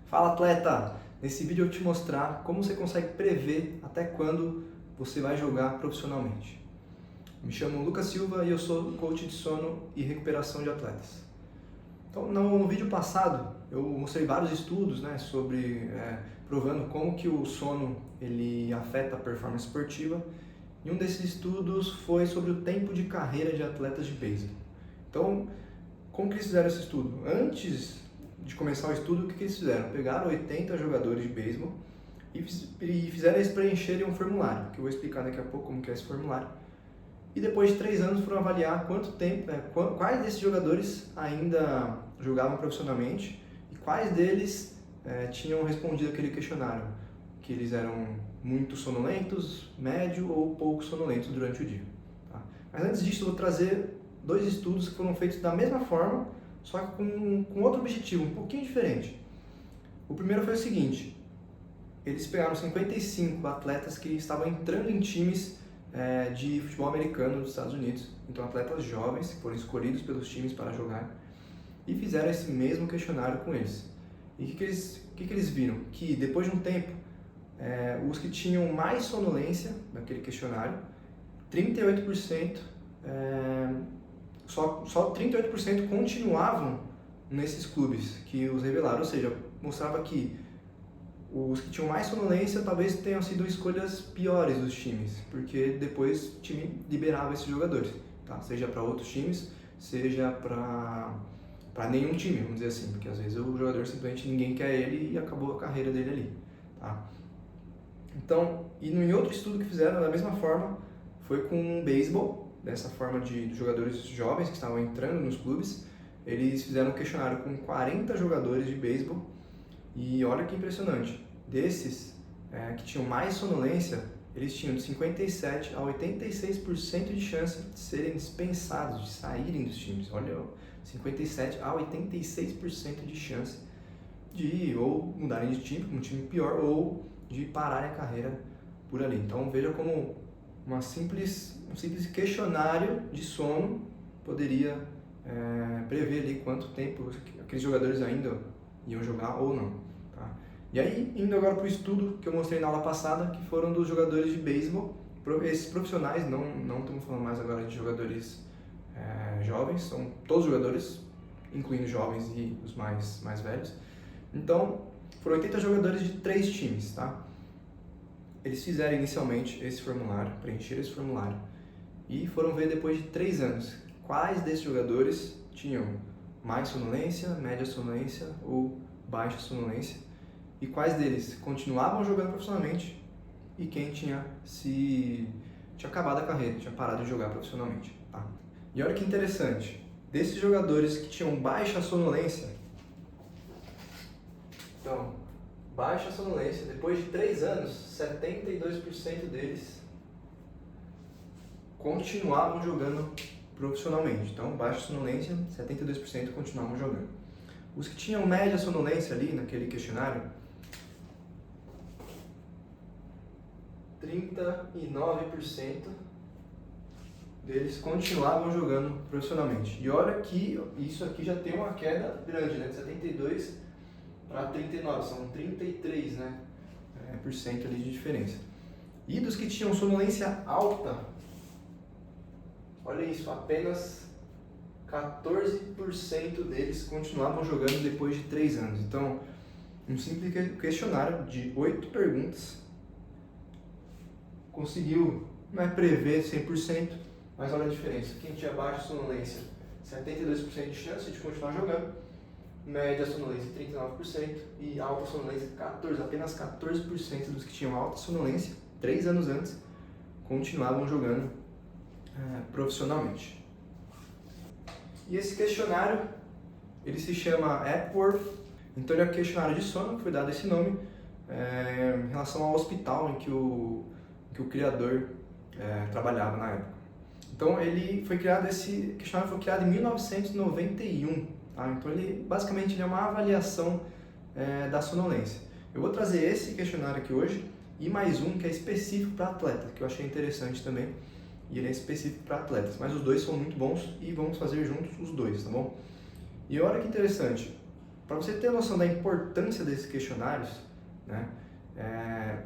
Fala, atleta! Nesse vídeo eu vou te mostrar como você consegue prever até quando você vai jogar profissionalmente. Me chamo Lucas Silva e eu sou coach de sono e recuperação de atletas. Então, no vídeo passado eu mostrei vários estudos, sobre provando como que o sono ele afeta a performance esportiva, e um desses estudos foi sobre o tempo de carreira de atletas de beisebol. Então, como que eles fizeram esse estudo? Antes de começar o estudo, o que eles fizeram? Pegaram 80 jogadores de beisebol e fizeram eles preencherem um formulário, que eu vou explicar daqui a pouco como que é esse formulário. E depois de 3 anos foram avaliar quanto tempo, quais desses jogadores ainda jogavam profissionalmente e quais deles tinham respondido aquele questionário, que eles eram muito sonolentos, médio ou pouco sonolentos durante o dia. Tá? Mas antes disso eu vou trazer 2 estudos que foram feitos da mesma forma, só que com outro objetivo, um pouquinho diferente. O primeiro foi o seguinte: eles pegaram 55 atletas que estavam entrando em times de futebol americano dos Estados Unidos, então atletas jovens que foram escolhidos pelos times para jogar, e fizeram esse mesmo questionário com eles. E o que eles viram? Que depois de um tempo, os que tinham mais sonolência naquele questionário, 38%, só 38% continuavam nesses clubes que os revelaram, ou seja, mostrava que os que tinham mais sonolência talvez tenham sido escolhas piores dos times, porque depois o time liberava esses jogadores, tá? Seja para outros times, seja para nenhum time, vamos dizer assim, porque às vezes o jogador simplesmente ninguém quer ele e acabou a carreira dele ali, tá? Então, e em outro estudo que fizeram da mesma forma, foi com beisebol, dessa forma de jogadores jovens que estavam entrando nos clubes. Eles fizeram um questionário com 40 jogadores de beisebol e olha que impressionante, desses que tinham mais sonolência, eles tinham de 57 a 86% de chance de serem dispensados, de saírem dos times. Olha, 57 a 86% de chance de ou mudarem de time, um time pior, ou de pararem a carreira por ali. Então veja como um simples questionário de sono poderia prever ali quanto tempo aqueles jogadores ainda iam jogar ou não. Tá? E aí, indo agora para o estudo que eu mostrei na aula passada, que foram dos jogadores de beisebol, esses profissionais, não estamos falando mais agora de jogadores jovens, são todos jogadores, incluindo jovens e os mais velhos. Então, foram 80 jogadores de 3 times, tá? Eles fizeram inicialmente esse formulário, preencheram esse formulário, e foram ver depois de 3 anos quais desses jogadores tinham mais sonolência, média sonolência ou baixa sonolência, e quais deles continuavam jogando profissionalmente e quem tinha acabado a carreira, tinha parado de jogar profissionalmente. Tá? E olha que interessante, desses jogadores que tinham baixa sonolência, então, baixa sonolência, depois de 3 anos, 72% deles continuavam jogando profissionalmente. Então, baixa sonolência, 72% continuavam jogando. Os que tinham média sonolência ali naquele questionário, 39% deles continuavam jogando profissionalmente. E olha que isso aqui já tem uma queda grande, né? De 72 para 39, são 33, por cento ali de diferença. E dos que tinham sonolência alta, olha isso, apenas 14% deles continuavam jogando depois de 3 anos. Então, um simples questionário de 8 perguntas conseguiu, não é prever 100%, mas olha a diferença. Quem tinha baixa sonolência, 72% de chance de continuar jogando, média sonolência 39% e alta sonolência 14%. Apenas 14% dos que tinham alta sonolência 3 anos antes continuavam jogando profissionalmente. E esse questionário, ele se chama Epworth. Então ele é um questionário de sono, que foi dado esse nome em relação ao hospital em que o criador trabalhava na época. Então esse questionário foi criado em 1991. Tá? Então ele basicamente é uma avaliação da sonolência. Eu vou trazer esse questionário aqui hoje e mais um que é específico para atletas, que eu achei interessante também. E ele é específico para atletas, mas os dois são muito bons e vamos fazer juntos os dois, tá bom? E olha que interessante, para você ter noção da importância desses questionários, né,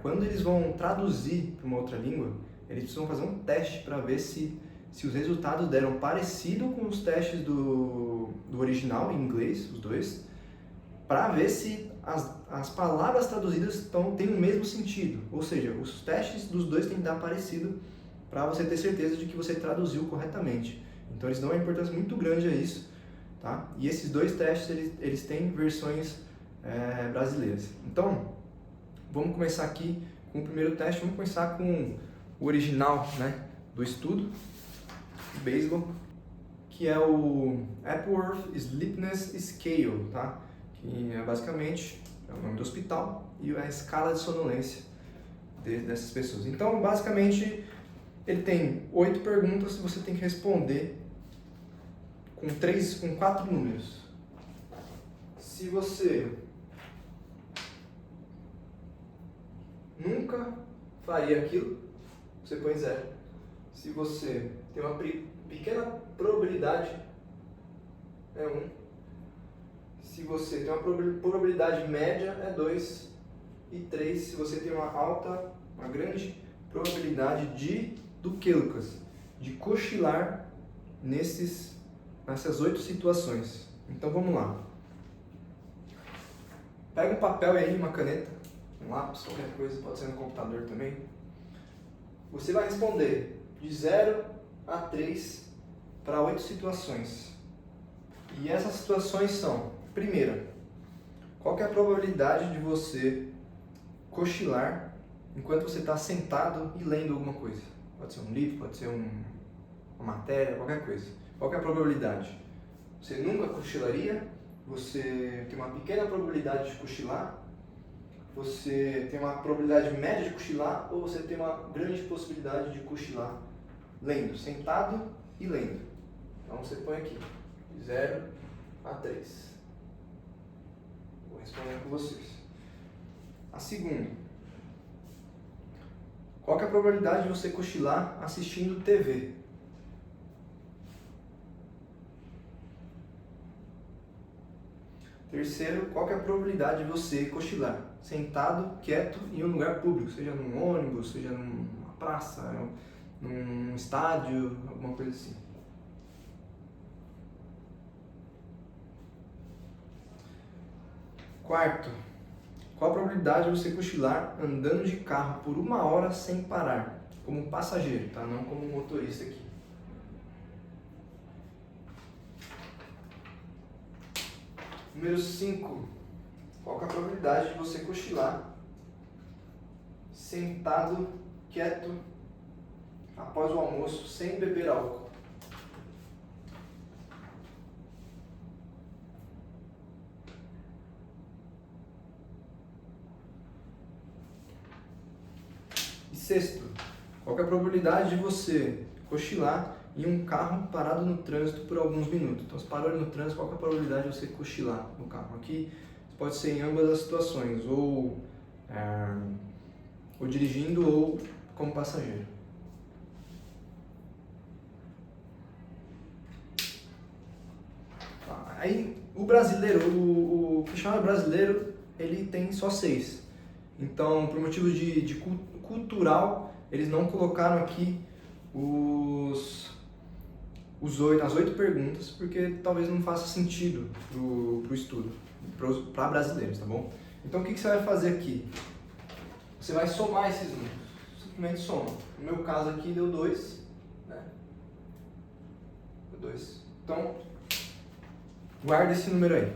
quando eles vão traduzir para uma outra língua, eles precisam fazer um teste para ver se os resultados deram parecido com os testes do original em inglês, os dois, para ver se as palavras traduzidas têm o mesmo sentido. Ou seja, os testes dos dois têm que dar parecido para você ter certeza de que você traduziu corretamente. Então eles dão uma importância muito grande a isso, tá? E esses dois testes eles têm versões brasileiras. Então, vamos começar aqui com o primeiro teste. Vamos começar com o original, né, do estudo, o baseball, que é o Epworth Sleepiness Scale, tá? Que é basicamente o nome do hospital e a escala de sonolência dessas pessoas. Então, basicamente, ele tem 8 perguntas e você tem que responder com 4 números. Se você nunca faria aquilo, você põe 0. Se você tem uma pequena probabilidade, é 1. Se você tem uma probabilidade média, é 2. E 3, se você tem uma grande probabilidade do que, Lucas? De cochilar nessas 8 situações. Então vamos lá. Pega um papel aí, uma caneta, um lápis, qualquer coisa, pode ser no computador também. Você vai responder de 0 a 3 para 8 situações. E essas situações são: primeira, qual que é a probabilidade de você cochilar enquanto você está sentado e lendo alguma coisa? Pode ser um livro, pode ser uma matéria, qualquer coisa. Qual que é a probabilidade? Você nunca cochilaria, você tem uma pequena probabilidade de cochilar, você tem uma probabilidade média de cochilar, ou você tem uma grande possibilidade de cochilar lendo, sentado e lendo. Então você põe aqui, de 0 a 3. Vou responder com vocês. A segunda, qual que é a probabilidade de você cochilar assistindo TV? Terceiro, qual que é a probabilidade de você cochilar sentado, quieto, em um lugar público, seja num ônibus, seja numa praça, num estádio, alguma coisa assim. Quarto, qual a probabilidade de você cochilar andando de carro por 1 hora sem parar, como passageiro, tá? Não como motorista aqui. Número 5, qual que é a probabilidade de você cochilar sentado, quieto, após o almoço, sem beber álcool? E sexto, qual que é a probabilidade de você cochilar em um carro parado no trânsito por alguns minutos? Então, se parou ali no trânsito, qual que é a probabilidade de você cochilar no carro? Aqui pode ser em ambas as situações, ou dirigindo ou como passageiro. Aí, o brasileiro, o questionário brasileiro, ele tem só 6. Então, por motivo de cultural, eles não colocaram aqui as 8 perguntas, porque talvez não faça sentido pro estudo, para brasileiros, tá bom? Então, o que você vai fazer aqui? Você vai somar esses números, simplesmente soma. No meu caso aqui deu 2, né? Deu 2. Então, guarda esse número aí.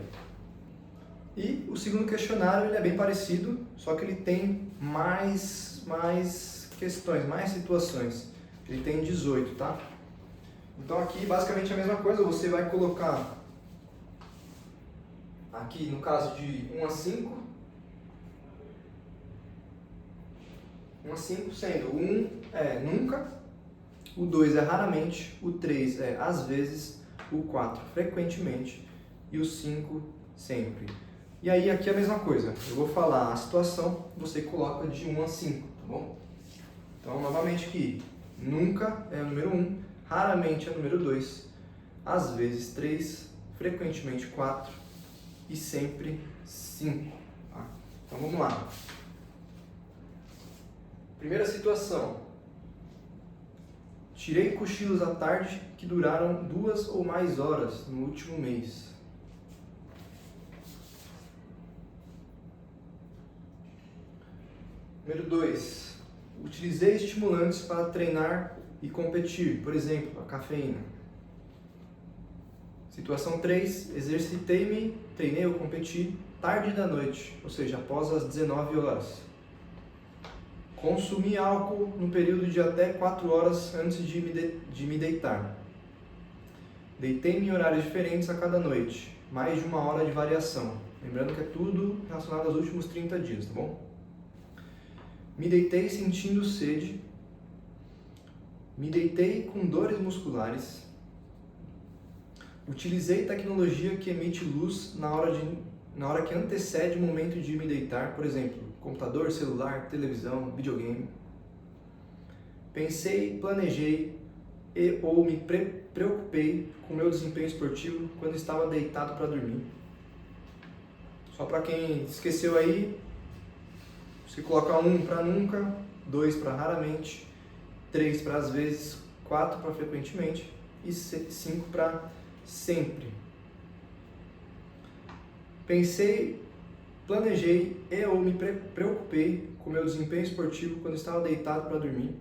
E o segundo questionário ele é bem parecido, só que ele tem mais questões, mais situações. Ele tem 18, tá? Então aqui basicamente é a mesma coisa, você vai colocar aqui no caso de 1 a 5, 1 a 5 sendo o 1 é nunca, o 2 é raramente, o 3 é às vezes, o 4 frequentemente e o 5 sempre. E aí aqui é a mesma coisa, eu vou falar a situação, você coloca de 1 a 5, tá bom? Então novamente aqui, nunca é o número 1, raramente é o número 2, às vezes 3, frequentemente 4 e sempre 5. Tá? Então vamos lá. Primeira situação. Tirei cochilos à tarde que duraram 2 ou mais horas no último mês. Número 2. Utilizei estimulantes para treinar e competir, por exemplo, a cafeína. Situação 3. Exercitei-me, treinei ou competi tarde da noite, ou seja, após as 19 horas. Consumi álcool no período de até 4 horas antes de me deitar. Deitei-me em horários diferentes a cada noite, mais de 1 hora de variação. Lembrando que é tudo relacionado aos últimos 30 dias, tá bom? Me deitei sentindo sede. Me deitei com dores musculares. Utilizei tecnologia que emite luz na hora que antecede o momento de me deitar, por exemplo, computador, celular, televisão, videogame. Pensei, planejei ou me preocupei com o meu desempenho esportivo quando estava deitado para dormir. Só para quem esqueceu aí, você coloca 1 para nunca, 2 para raramente, 3 para às vezes, 4 para frequentemente e 5 para sempre. Pensei, planejei e ou me preocupei com o meu desempenho esportivo quando estava deitado para dormir.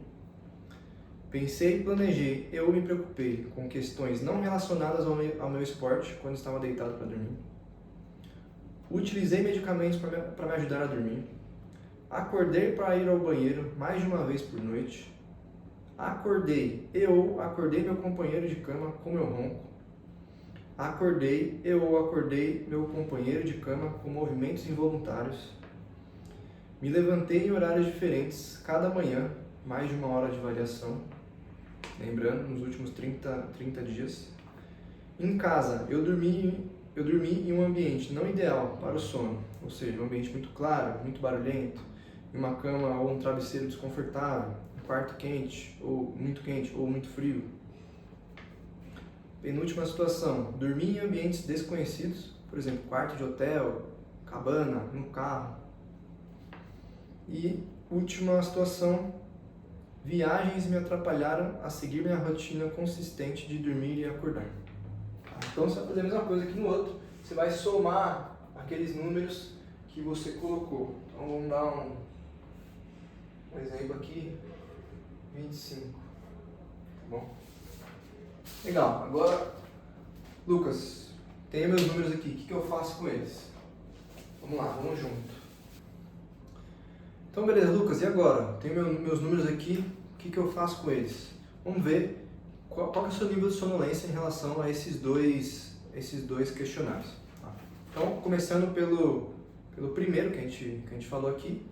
Pensei, planejei e ou me preocupei com questões não relacionadas ao meu esporte quando estava deitado para dormir. Utilizei medicamentos para me ajudar a dormir. Acordei para ir ao banheiro mais de uma vez por noite. Acordei e ou acordei meu companheiro de cama com meu ronco. Acordei e ou acordei meu companheiro de cama com movimentos involuntários. Me levantei em horários diferentes cada manhã, mais de 1 hora de variação. Lembrando, nos últimos 30 dias. Em casa, eu dormi em um ambiente não ideal para o sono, ou seja, um ambiente muito claro, muito barulhento, em uma cama ou um travesseiro desconfortável, um quarto quente ou muito frio. Penúltima situação, dormi em ambientes desconhecidos, por exemplo, quarto de hotel, cabana, no carro. E última situação, viagens me atrapalharam a seguir minha rotina consistente de dormir e acordar. Então você vai fazer a mesma coisa aqui no outro, você vai somar aqueles números que você colocou. Então vamos dar um exemplo aqui, 25, tá bom? Legal, agora, Lucas, tenho meus números aqui, o que eu faço com eles? Vamos lá, vamos junto. Então beleza, Lucas, e agora? Tenho meus números aqui, o que eu faço com eles? Vamos ver qual é o seu nível de sonolência em relação a esses dois questionários. Tá? Então, começando pelo primeiro que a gente falou aqui,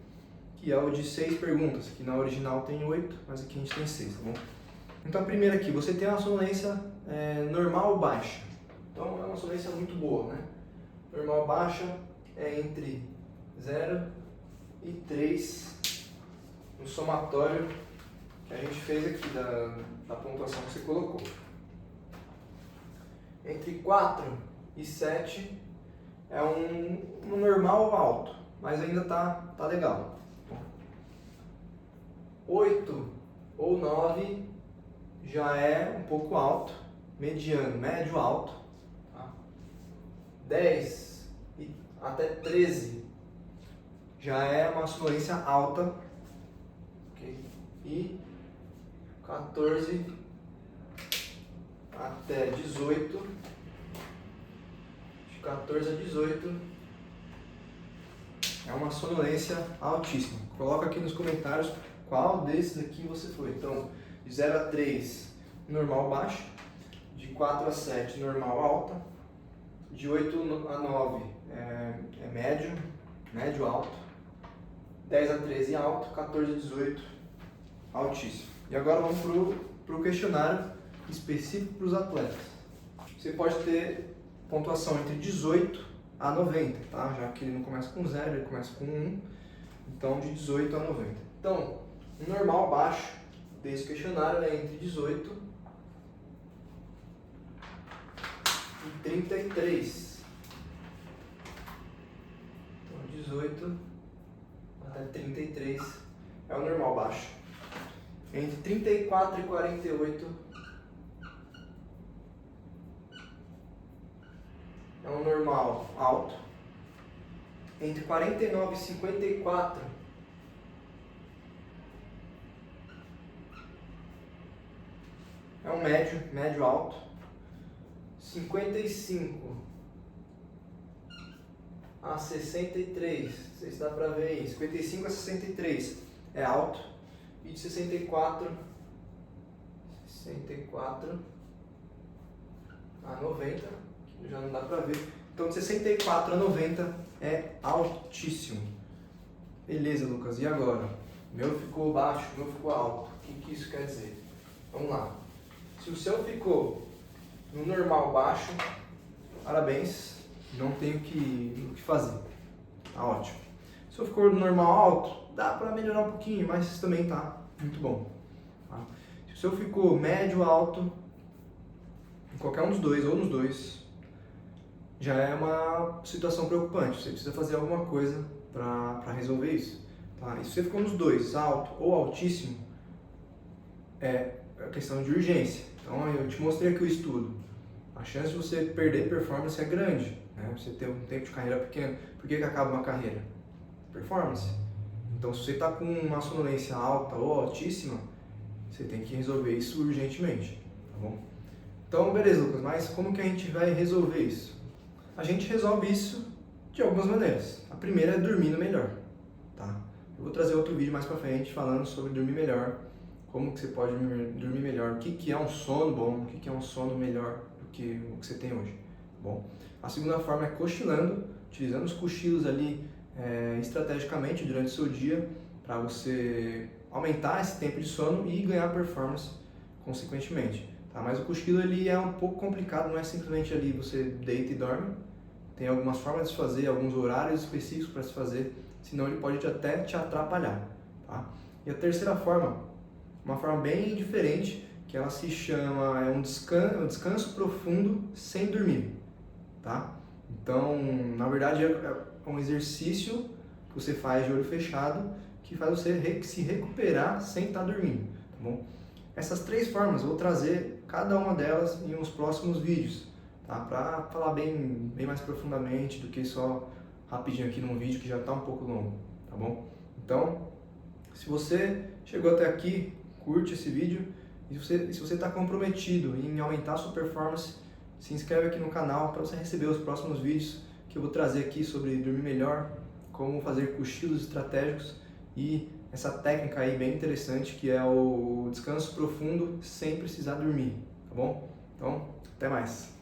que é o de 6 perguntas, que na original tem 8, mas aqui a gente tem 6, tá bom? Então a primeira aqui, você tem uma sonolência normal ou baixa? Então é uma sonolência muito boa, né? Normal ou baixa é entre 0 e 3 no somatório que a gente fez aqui da pontuação que você colocou. Entre 4 e 7 é um normal alto, mas ainda tá legal. 8 ou 9 já é um pouco alto, mediano, médio alto. Tá? 10 e até 13 já é uma sonolência alta. Okay? E 14 até 18, de 14 a 18 é uma sonolência altíssima. Coloca aqui nos comentários qual desses aqui você foi. Então, de 0 a 3, normal baixa. De 4 a 7, normal alta. De 8 a 9 é médio alto. 10 a 13 alto. 14 a 18, altíssimo. E agora vamos para o questionário específico para os atletas. Você pode ter pontuação entre 18 a 90, tá? Já que ele não começa com 0, ele começa com 1. Então, de 18 a 90. Então, o normal baixo desse questionário é entre 18 e 33. 18 até 33 é o normal baixo. Entre 34 e 48 é um normal alto. Entre 49 e 54 é um médio, médio alto. 55 a 63, não sei se dá pra ver aí, 55 a 63 é alto. E de 64 a 90, que já não dá pra ver. Então de 64 a 90 é altíssimo. Beleza, Lucas, e agora? O meu ficou baixo, o meu ficou alto. O que isso quer dizer? Vamos lá. Se o seu ficou no normal baixo, parabéns, não tem o que fazer. Tá ótimo. Se o seu ficou no normal alto, dá pra melhorar um pouquinho, mas também tá muito bom. Tá? Se o seu ficou médio alto, em qualquer um dos dois ou nos dois, já é uma situação preocupante. Você precisa fazer alguma coisa para resolver isso. Tá? E se você ficou nos dois, alto ou altíssimo, é questão de urgência. Então eu te mostrei aqui o estudo. A chance de você perder performance é grande, né? Você ter um tempo de carreira pequeno. Por que acaba uma carreira? Performance. Então se você está com uma sonolência alta ou altíssima, você tem que resolver isso urgentemente. Tá bom? Então beleza, Lucas, mas como que a gente vai resolver isso? A gente resolve isso de algumas maneiras. A primeira é dormindo melhor, tá? Eu vou trazer outro vídeo mais pra frente falando sobre dormir melhor, como que você pode dormir melhor, o que é um sono bom, o que é um sono melhor do que o que você tem hoje, tá bom? A segunda forma é cochilando, utilizando os cochilos ali estrategicamente durante o seu dia para você aumentar esse tempo de sono e ganhar performance consequentemente. Tá? Mas o cochilo ele é um pouco complicado, não é simplesmente ali você deita e dorme. Tem algumas formas de se fazer, alguns horários específicos para se fazer, senão ele pode até te atrapalhar. Tá? E a terceira forma, uma forma bem diferente, que ela se chama um descanso profundo sem dormir. Tá? Então, na verdade é um exercício que você faz de olho fechado, que faz você se recuperar sem estar dormindo. Tá bom? Essas três formas, eu vou trazer cada uma delas em uns próximos vídeos, tá? Para falar bem mais profundamente do que só rapidinho aqui num vídeo que já está um pouco longo, tá bom? Então, se você chegou até aqui, curte esse vídeo e se você está comprometido em aumentar a sua performance, se inscreve aqui no canal para você receber os próximos vídeos que eu vou trazer aqui sobre dormir melhor, como fazer cochilos estratégicos e essa técnica aí bem interessante que é o descanso profundo sem precisar dormir, tá bom? Então, até mais!